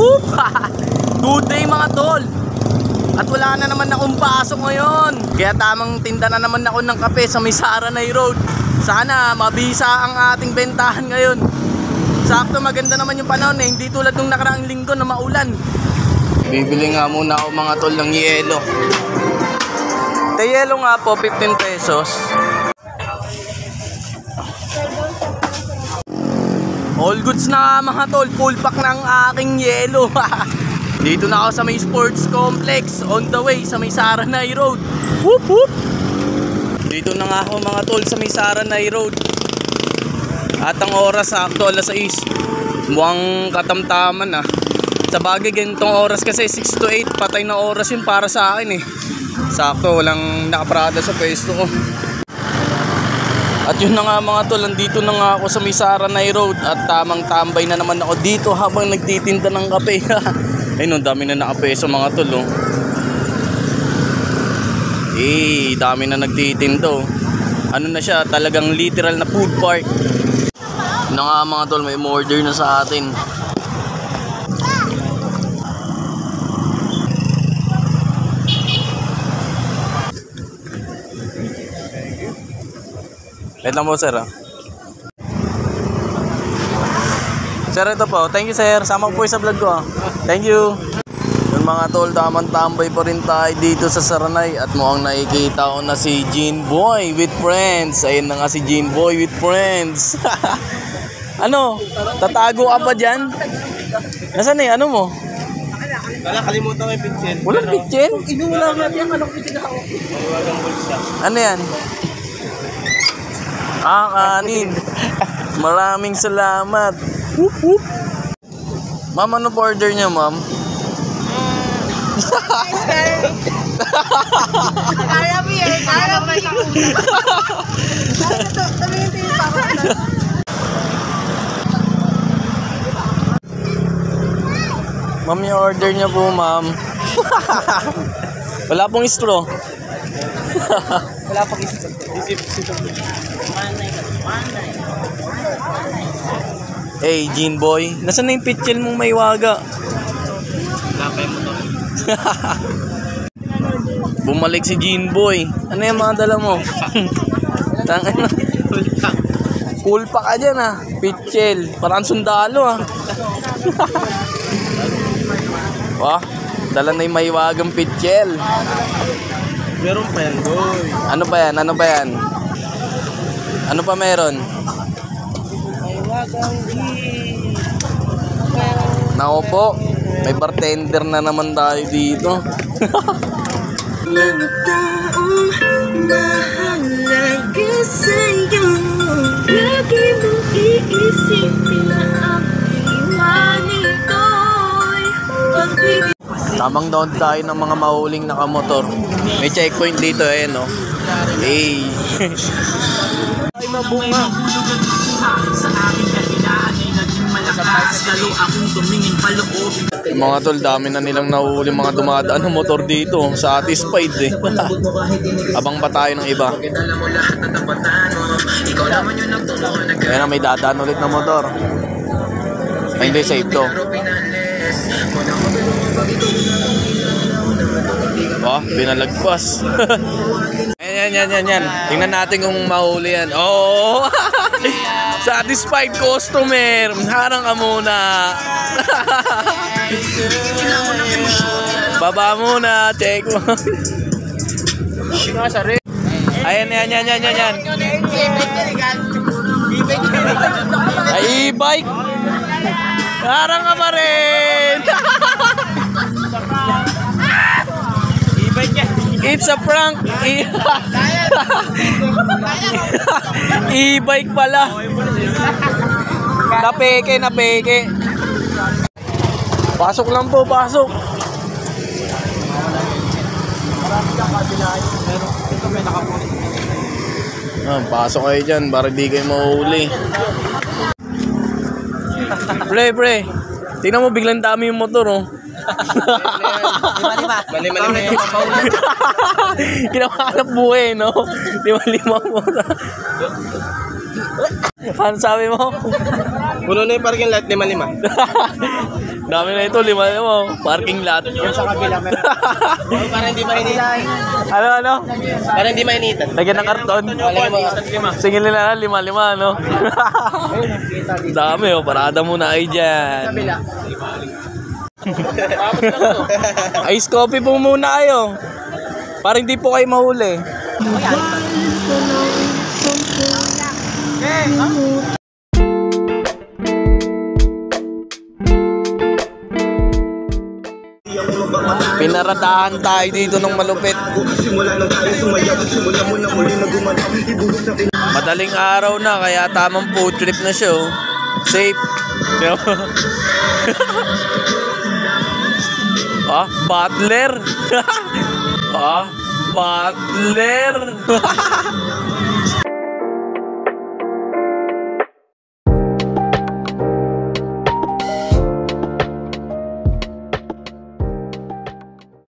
whoop! Good day mga tol! At wala na naman akong pasok ngayon. Kaya tamang tinda na naman ako ng kape sa may Saranay Road. Sana mabisa ang ating bentahan ngayon. Sakto maganda naman yung panahon eh. Hindi tulad nung nakaraang linggo na maulan. Bibili nga muna ako mga tol ng yelo. Te yelo nga po, 15 pesos. All goods na mga tol, full pack ng aking yelo. Dito na ako sa may sports complex, on the way sa may Saranay Road. Whoop whoop. Dito na nga ako mga tol sa may Saranay Road. At ang oras sakto alas 6. Mukhang katamtaman ah. Sa bagay ganitong oras kasi 6 to 8, patay na oras yun para sa akin eh. Sakto, walang nakaparada sa pwesto ko. At yun na nga mga tol, nandito na nga ako sa may Saranay Road. At tamang tambay na naman ako dito habang nagtitinda ng kape. Ayun, dami na nakapeso mga tol oh. Dami na nagtitinda. Ano na siya, talagang literal na food park. Yun na nga mga tol, may order na sa atin. Wait lang po sir ah. Sir, ito po. Thank you sir. Sama po sa vlog ko. Thank you. Yung mga tol, tamang tambay pa rin tayo dito sa Saranay. At mukhang nakikita ko na si Gene Boy with friends. Ayun na nga si Gene Boy with friends. Ano? Tatago ka pa dyan? Nasaan eh? Ano mo? Wala, kalimutan ko yung pitchen. Walang pitchen? Inuula nga yan. Anong pitchen ako? Walang bulsa. Ano yan? Kanin. Maraming salamat. Whoop, whoop. Ma'am, ano po order niyo, ma'am? Kaya mo yun. Kaya mo yun. Ma'am, yung order niyo po, ma'am. Wala pong straw. Wala pang isip. Hey, Gene Boy. Nasaan na yung pitchel mong may waga? Lapay mo to. Bumalik si Gene Boy. Ano yung mga dala mo? Tangin na. Cool pa ka dyan ah. Pitchel. Parang sundalo ah. Wah, dala na yung may wagang pitchel. Meron pa yan, boy. Ano ba yan? Ano ba yan? Ano pa meron? May wagang Nako po, may bartender na naman tayo dito. Mga taong mahalaga sa'yo, lagi mong iisipin na ang iwan ito'y pagbibigay. Tamang down tayo ng mga mahuling nakamotor. May checkpoint dito eh, no? Hey! ay mabunga. Yung mga tol, dami na nilang nahuhuli mga dumadaan ng motor dito. Satisfied eh. Abang pa tayo ng iba. Kaya na may dadaan ulit ng motor. Ay, hindi, safe to. Oh, binalagpas. Yan. Tingnan natin kung mahuli yan. Oh! Satisfied customer. Harang ka muna. Baba muna. Check mo. Ayan. Ay, e-bike. Harang ka pa rin. It's a prank. E-bike pala. Napeke. Pasok lang po, pasok. Pasok kayo dyan para di kayo mahuli. Pre. Tingnan mo, biglang dami yung motor oh. Lima yung papaulad. Kinahanap buhay, no? Lima mo. Ano sabi mo? Puno na yung parking lot, 5-5. Dami na ito, 5 parking lot. Sa kabila, meron. Para hindi mainitan. Ano? Para hindi mainitan. Lagyan ng karton. Singil nila na, 5, no? Dami, parada muna kayo dyan. Kabila. Ice coffee po muna kayo. Para hindi po kayo mahuli. Pinaradahan tayo dito ng malupit. Madaling araw na kaya tamang food trip na siya. Oh. Safe. Butler. Butler.